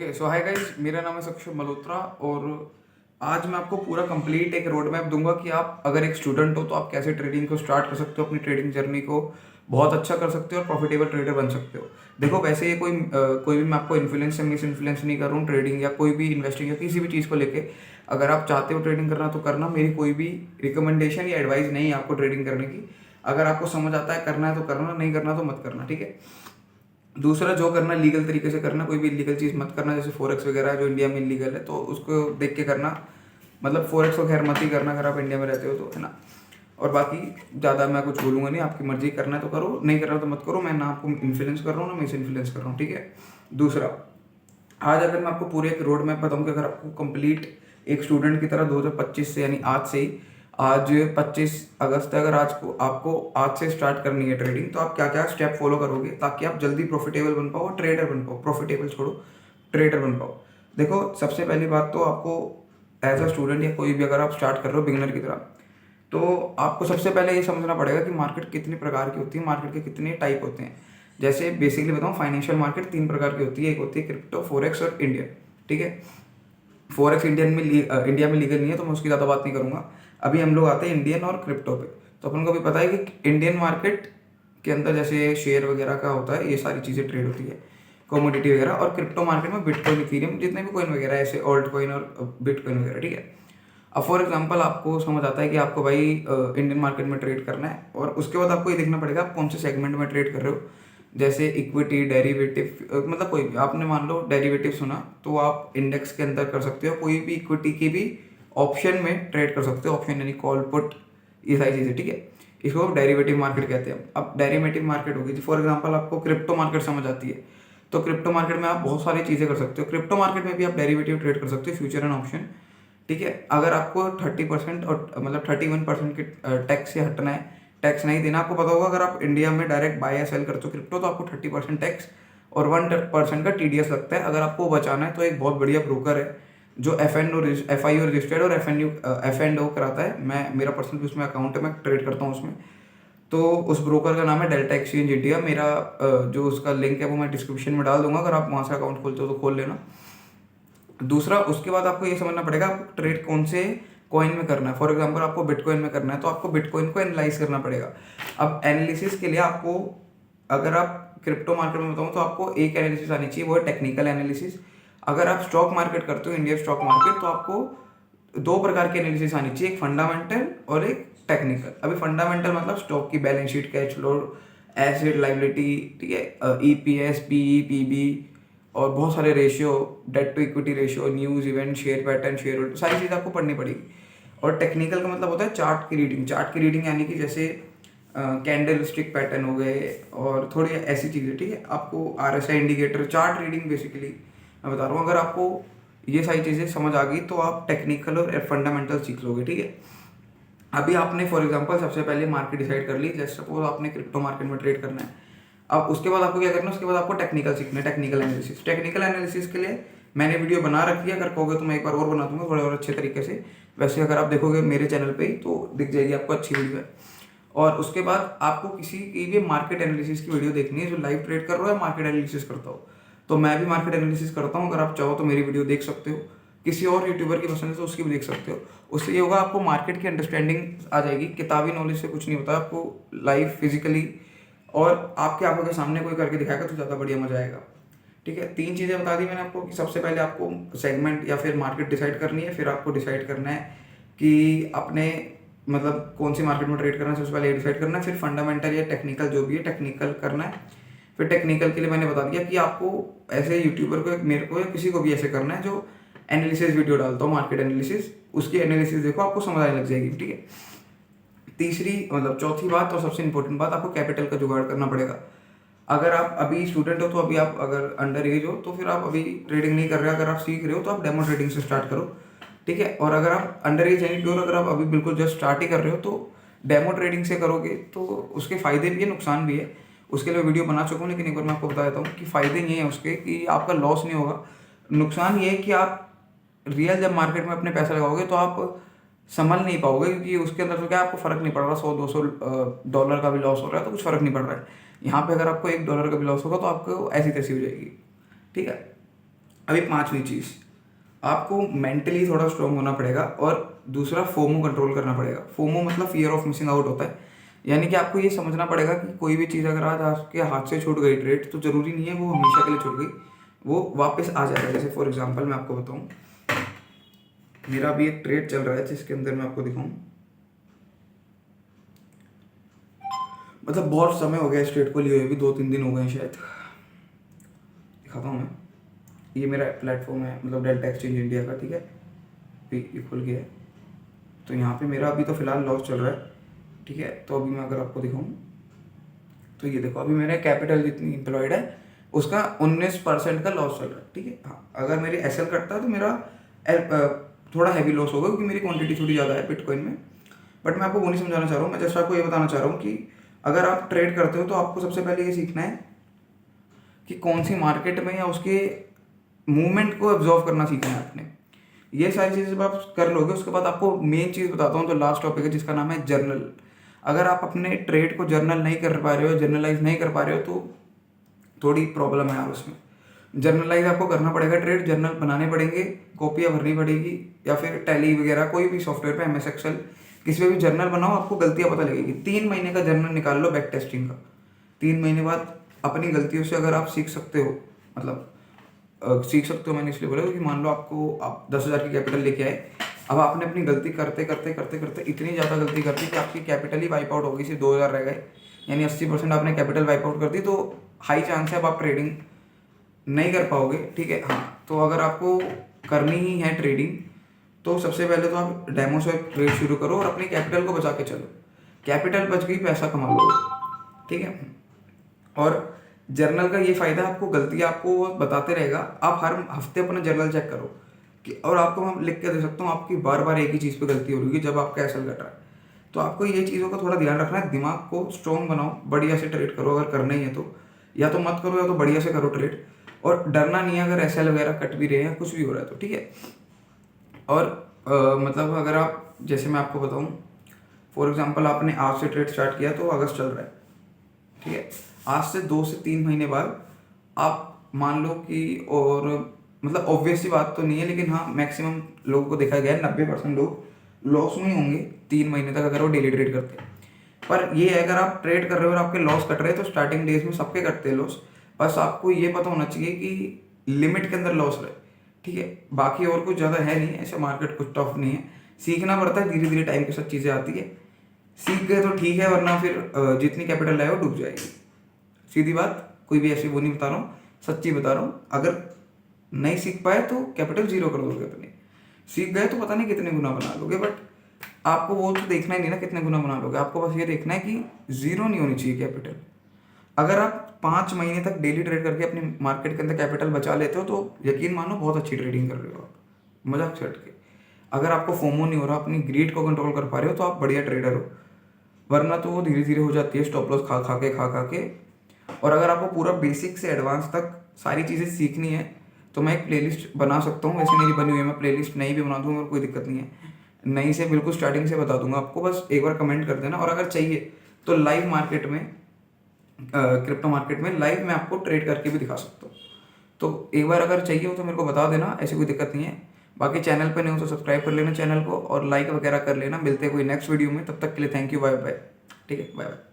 Okay so hi guys, मेरा नाम है सक्षम मल्होत्रा और आज मैं आपको पूरा कंप्लीट एक रोड मैप दूंगा कि आप अगर एक स्टूडेंट हो तो आप कैसे ट्रेडिंग को स्टार्ट कर सकते हो, अपनी ट्रेडिंग जर्नी को बहुत अच्छा कर सकते हो और प्रॉफिटेबल ट्रेडर बन सकते हो। देखो वैसे ये कोई भी मैं आपको इन्फ्लुएंस या मिस इन्फ्लुएंस नहीं कर रहा हूँ ट्रेडिंग या कोई भी इन्वेस्टिंग या किसी भी चीज़ को लेके। अगर आप चाहते हो ट्रेडिंग करना तो करना, मेरी कोई भी रिकमेंडेशन या एडवाइस नहीं है आपको ट्रेडिंग करने की। अगर आपको समझ आता है करना है तो करना, नहीं करना तो मत करना, ठीक है। दूसरा, जो करना लीगल तरीके से करना, कोई भी इलीगल चीज़ मत करना, जैसे फॉरेक्स वगैरह जो इंडिया में इलीगल है तो उसको देख के करना। मतलब फॉरेक्स को खैर मत ही करना अगर आप इंडिया में रहते हो तो, है ना। और बाकी ज़्यादा मैं कुछ बोलूँगा नहीं, आपकी मर्जी, करना है तो करो, नहीं करना तो मत करो। मैं ना आपको इन्फ्लुएंस कर रहा हूँ ना मिस इन्फ्लुएंस कर रहा हूँ, ठीक है। दूसरा, आज अगर मैं आपको पूरे एक रोड मैप बताऊँ कि अगर आपको कंप्लीट एक स्टूडेंट की तरह 2025 से, यानी आज से ही, आज 25 अगस्त है, अगर आज को आपको आज से स्टार्ट करनी है ट्रेडिंग, तो आप क्या क्या स्टेप फॉलो करोगे ताकि आप जल्दी प्रॉफिटेबल बन पाओ और ट्रेडर बन पाओ। प्रॉफिटेबल छोड़ो, ट्रेडर बन पाओ। देखो सबसे पहली बात तो आपको एज अ स्टूडेंट या कोई भी अगर आप स्टार्ट कर रहे हो बिगिनर की तरह, तो आपको सबसे पहले ये समझना पड़ेगा कि मार्केट कितने प्रकार की होती है, मार्केट के कितने टाइप होते हैं। जैसे बेसिकली बताऊँ, फाइनेंशियल मार्केट 3 प्रकार की होती है। एक होती है क्रिप्टो, फोरेक्स और इंडियन, ठीक है। फॉरेक्स इंडिया में लीगल नहीं है तो मैं उसकी ज़्यादा बात नहीं करूँगा। अभी हम लोग आते हैं इंडियन और क्रिप्टो पे। तो अपन को भी पता है कि इंडियन मार्केट के अंदर जैसे शेयर वगैरह का होता है, ये सारी चीज़ें ट्रेड होती है, कमोडिटी वगैरह। और क्रिप्टो मार्केट में बिटकॉइन, इथेरियम, जितने भी कॉइन वगैरह ऐसे ऑल्ट कॉइन और बिटकॉइन वगैरह, ठीक है। अब फॉर एग्जांपल आपको समझ आता है कि आपको भाई इंडियन मार्केट में ट्रेड करना है, और उसके बाद आपको ये देखना पड़ेगा आप कौन से सेगमेंट में ट्रेड कर रहे हो। जैसे इक्विटी, डेरिवेटिव, मतलब कोई भी, आपने मान लो डेरिवेटिव सुना तो आप इंडेक्स के अंदर कर सकते हो, कोई भी इक्विटी की भी ऑप्शन में ट्रेड कर सकते हो। ऑप्शन यानी कॉल, पुट, ये सारी चीज़ें, ठीक है। इसको डेरिवेटिव मार्केट कहते हैं। अब डेरिवेटिव मार्केट होगी, फॉर एग्जांपल आपको क्रिप्टो मार्केट समझ आती है, तो क्रिप्टो मार्केट में आप बहुत सारी चीज़ें कर सकते हो। क्रिप्टो मार्केट में भी आप डेरिवेटिव ट्रेड कर सकते हो, फ्यूचर एंड ऑप्शन, ठीक है। अगर आपको 30% और मतलब 31% के टैक्स से हटना है, टैक्स नहीं देना, आपको पता होगा अगर आप इंडिया में डायरेक्ट बाय या सेल करते हो क्रिप्टो तो आपको 30% टैक्स और 1% का टीडीएस लगता है। अगर आपको बचाना है तो एक बहुत बढ़िया ब्रोकर है जो FIO रजिस्टर्ड और F&O कराता है। मेरा पर्सनल उसमें अकाउंट है, मैं ट्रेड करता हूँ उसमें। तो उस ब्रोकर का नाम है डेल्टा एक्सचेंज इंडिया। मेरा जो उसका लिंक है वो मैं डिस्क्रिप्शन में डाल दूंगा, अगर आप वहाँ से अकाउंट खोलते हो तो खोल लेना। दूसरा, उसके बाद आपको ये समझना पड़ेगा आपको ट्रेड कौन से कॉइन में करना है। फॉर एग्जांपल आपको बिटकॉइन में करना है तो आपको बिटकॉइन को एनालाइज करना पड़ेगा। अब एनालिसिस के लिए आपको, अगर आप क्रिप्टो मार्केट में बताऊँ तो आपको एक एनालिसिस आनी चाहिए, वो है टेक्निकल एनालिसिस। अगर आप स्टॉक मार्केट करते हो, इंडिया स्टॉक मार्केट, तो आपको 2 प्रकार की एनालिसिस आनी चाहिए, एक फंडामेंटल और एक टेक्निकल। अभी फंडामेंटल मतलब स्टॉक की balance sheet, cash flow, asset, liability, ठीक है, EPS, PE, PB, और बहुत सारे ratio, debt to equity ratio, news, event, share pattern, share holder, सारी चीज़ आपको पढ़नी पड़ेगी। और टेक्निकल का मतलब होता है चार्ट की रीडिंग। चार्ट की रीडिंग यानी कि जैसे कैंडल स्टिक पैटर्न हो गए और थोड़ी ऐसी चीज़ें, ठीक है। आपको RSI indicator, chart reading basically मैं बता रहा हूँ। अगर आपको ये सारी चीज़ें समझ आ गई तो आप टेक्निकल और फंडामेंटल सीख लोगे, ठीक है। अभी आपने फॉर एग्जांपल सबसे पहले मार्केट डिसाइड कर ली, जैसे सपोज आपने क्रिप्टो मार्केट में ट्रेड करना है। अब उसके बाद आपको क्या करना है, उसके बाद आपको टेक्निकल सीखना है, टेक्निकल एनालिसिस। टेक्निकल एनालिसिस के लिए मैंने वीडियो बना रखी है, अगर कहोगे तो मैं एक बार और बना दूंगा थोड़े और अच्छे तरीके से। वैसे अगर आप देखोगे मेरे चैनल पे ही तो दिख जाएगी आपको, अच्छी वीडियो है। और उसके बाद आपको किसी की भी मार्केट एनालिसिस की वीडियो देखनी है जो लाइव ट्रेड कर रहा हो या मार्केट एनालिसिस करता हो। तो मैं भी मार्केट एनालिसिस करता हूँ, अगर आप चाहो तो मेरी वीडियो देख सकते हो। किसी और यूट्यूबर की पसंद है तो उसकी भी देख सकते हो। उससे ये होगा आपको मार्केट की अंडरस्टैंडिंग आ जाएगी। किताबी नॉलेज से कुछ नहीं होता, आपको लाइव फिजिकली और आपके आंखों के सामने कोई करके दिखाएगा तो ज़्यादा बढ़िया मजा आएगा, ठीक है। 3 चीज़ें बता दी मैंने आपको कि सबसे पहले आपको सेगमेंट या फिर मार्केट डिसाइड करनी है, फिर आपको डिसाइड करना है कि आपने मतलब कौन सी मार्केट में ट्रेड करना है, सबसे पहले ये डिसाइड करना है। फिर फंडामेंटल या टेक्निकल जो भी है टेक्निकल करना है। फिर टेक्निकल के लिए मैंने बता दिया कि आपको ऐसे यूट्यूबर को, मेरे को या किसी को भी ऐसे करना है जो एनालिसिस वीडियो डालता हूँ, मार्केट एनालिसिस, उसकी एनालिसिस देखो, आपको समझ आने लग जाएगी, ठीक है। तीसरी मतलब चौथी बात और सबसे इंपॉर्टेंट बात, आपको कैपिटल का जुगाड़ करना पड़ेगा। अगर आप अभी स्टूडेंट हो तो अभी आप अगर अंडर एज हो तो फिर आप अभी ट्रेडिंग नहीं कर रहे, अगर आप सीख रहे हो तो आप डेमो ट्रेडिंग से स्टार्ट करो, ठीक है। और अगर आप अंडर एज यानी प्योर, अगर आप अभी बिल्कुल जस्ट स्टार्ट ही कर रहे हो तो डेमो ट्रेडिंग से करोगे तो उसके फ़ायदे भी है, नुकसान भी है। उसके लिए वीडियो बना चुका हूँ, लेकिन एक बार मैं आपको बता देता हूँ कि फ़ायदे ये हैं उसके कि आपका लॉस नहीं होगा। नुकसान ये है कि आप रियल जब मार्केट में अपने पैसा लगाओगे तो आप संभल नहीं पाओगे, क्योंकि उसके अंदर तो क्या आपको फ़र्क नहीं पड़ रहा, 100-200 डॉलर का भी लॉस हो रहा है तो कुछ फ़र्क नहीं पड़ रहा है। यहाँ पे अगर आपको $1 का भी लॉस होगा तो आपको ऐसी तैसी हो जाएगी, ठीक है। अभी पांचवी चीज़, आपको मेंटली थोड़ा स्ट्रांग होना पड़ेगा और दूसरा फोमो कंट्रोल करना पड़ेगा। फोमो मतलब फियर ऑफ मिसिंग आउट होता है, यानी कि आपको ये समझना पड़ेगा कि कोई भी चीज़ अगर आज आपके हाथ से छूट गई ट्रेड, तो ज़रूरी नहीं है वो हमेशा के लिए छूट गई, वो वापस आ जाएगा। जैसे फॉर एग्जांपल मैं आपको बताऊं, मेरा अभी एक ट्रेड चल रहा है जिसके अंदर मैं आपको दिखाऊं, मतलब बहुत समय हो गया इस ट्रेड को लिए हुए भी, 2-3 दिन हो गए शायद। दिखाता हूँ मैं, ये मेरा प्लेटफॉर्म है मतलब डेल्टा एक्सचेंज इंडिया का, ठीक है, ये खुल गया है। तो यहाँ पे मेरा अभी तो फिलहाल लॉस चल रहा है, ठीक है। तो अभी मैं अगर आपको दिखाऊँ तो ये देखो, अभी मेरे कैपिटल जितनी एम्प्लॉयड है उसका 19% का लॉस चल रहा है, ठीक है। हाँ, अगर मेरे एसएल कटता है तो मेरा थोड़ा हैवी लॉस होगा क्योंकि मेरी क्वांटिटी थोड़ी ज़्यादा है बिटकॉइन में। बट मैं आपको वो नहीं समझाना चाह रहा हूँ, मैं जस्ट आपको ये बताना चाह रहा हूँ कि अगर आप ट्रेड करते हो तो आपको सबसे पहले ये सीखना है कि कौन सी मार्केट में या उसके मूवमेंट को ऑब्जर्व करना सीखना है आपने। ये सारी चीज़ें जब आप कर लोगे उसके बाद आपको मेन चीज़ बताता हूँ, तो लास्ट टॉपिक है जिसका नाम है जर्नल। अगर आप अपने ट्रेड को जर्नल नहीं कर पा रहे हो, जर्नलाइज नहीं कर पा रहे हो, तो थोड़ी प्रॉब्लम है यार उसमें। जर्नलाइज आपको करना पड़ेगा, ट्रेड जर्नल बनाने पड़ेंगे, कॉपियाँ भरनी पड़ेगी, या फिर टैली वगैरह कोई भी सॉफ्टवेयर पे, MS एक्सेल, किसी पे भी जर्नल बनाओ, आपको गलतियाँ पता लगेगी। 3 महीने का जर्नल निकाल लो बैक टेस्टिंग का। 3 महीने बाद अपनी गलतियों से अगर आप सीख सकते हो, मतलब सीख सकते हो, मैंने इसलिए बोला क्योंकि मान लो आप 10,000 की कैपिटल लेके आए, अब आपने अपनी गलती करते करते करते करते इतनी ज़्यादा गलती कर दी कि आपकी कैपिटल ही वाइप आउट हो गई, सिर्फ 2,000 रह गए, यानी 80% आपने कैपिटल वाइप आउट कर दी, तो हाई चांस है अब आप ट्रेडिंग नहीं कर पाओगे, ठीक है। हाँ, तो अगर आपको करनी ही है ट्रेडिंग, तो सबसे पहले तो आप डेमो से ट्रेड शुरू करो और अपनी कैपिटल को बचा के चलो। कैपिटल बच गई, पैसा कमा लो, ठीक है। और जर्नल का ये फ़ायदा, आपको गलती आपको वो बताते रहेगा, आप हर हफ्ते अपना जर्नल चेक करो कि, और आपको मैं लिख के दे सकता हूँ आपकी बार बार एक ही चीज़ पे गलती हो रही है जब आपका एसएल घट रहा है। तो आपको ये चीज़ों का थोड़ा ध्यान रखना है, दिमाग को स्ट्रॉन्ग बनाओ, बढ़िया से ट्रेड करो अगर करना ही है तो, या तो मत करो या तो बढ़िया से करो ट्रेड, और डरना नहीं है अगर एसएल वगैरह कट भी रहे हैं, कुछ भी हो रहा है तो, ठीक है। और मतलब अगर आप, जैसे मैं आपको बताऊँ, फॉर एग्जांपल आपने आज से ट्रेड स्टार्ट किया तो अगस्त चल रहा है, ठीक है। आज से 2 से 3 महीने बाद आप मान लो कि, और मतलब ऑब्वियस सी बात तो नहीं है, लेकिन हाँ मैक्सिमम लोगों को देखा गया है 90% लोग लॉस में होंगे 3 महीने तक अगर वो डेली ट्रेड करते हैं। पर ये है, अगर आप ट्रेड कर रहे हो और आपके लॉस कट रहे हैं तो स्टार्टिंग डेज में सबके कटते हैं लॉस, बस आपको ये पता होना चाहिए कि लिमिट के अंदर लॉस रहे, ठीक है। बाकी और कुछ ज़्यादा है नहीं, ऐसे मार्केट कुछ टफ नहीं है, सीखना पड़ता है धीरे धीरे, टाइम के साथ चीज़ें आती है। सीख गए तो ठीक है, वरना फिर जितनी कैपिटल लाए वो डूब जाएगी, सीधी बात। कोई भी ऐसी वो नहीं बता रहा हूँ, सच्ची बता रहा हूँ। अगर नहीं सीख पाए तो कैपिटल जीरो कर दोगे अपनी, सीख गए तो पता नहीं कितने गुना बना लोगे, बट आपको वो तो देखना ही नहीं ना कितने गुना बना लोगे, आपको बस ये देखना है कि जीरो नहीं होनी चाहिए कैपिटल। अगर आप 5 महीने तक डेली ट्रेड करके अपनी मार्केट के अंदर कैपिटल बचा लेते हो तो यकीन मानो बहुत अच्छी ट्रेडिंग कर रहे हो आप, मजाक से हट के। अगर आपको फोमो नहीं हो रहा, अपनी ग्रीड को कंट्रोल कर पा रहे हो, तो आप बढ़िया ट्रेडर हो, वरना तो वो धीरे धीरे हो जाती है स्टॉप लॉस खा के। और अगर आपको पूरा बेसिक से एडवांस तक सारी चीज़ें सीखनी है तो मैं एक प्लेलिस्ट बना सकता हूँ, वैसे मेरी बनी हुई है, मैं प्लेलिस्ट नई भी बना दूँगा और कोई दिक्कत नहीं है, नई से बिल्कुल स्टार्टिंग से बता दूंगा आपको, बस एक बार कमेंट कर देना। और अगर चाहिए तो लाइव मार्केट में, क्रिप्टो मार्केट में लाइव मैं आपको ट्रेड करके भी दिखा सकता हूँ, तो एक बार अगर चाहिए हो तो मेरे को बता देना, ऐसी कोई दिक्कत नहीं है। बाकी चैनल पर नहीं हो तो सब्सक्राइब कर लेना चैनल को और लाइक वगैरह कर लेना। मिलते हैं कोई नेक्स्ट वीडियो में, तब तक के लिए थैंक यू, बाय बाय, ठीक है, बाय बाय।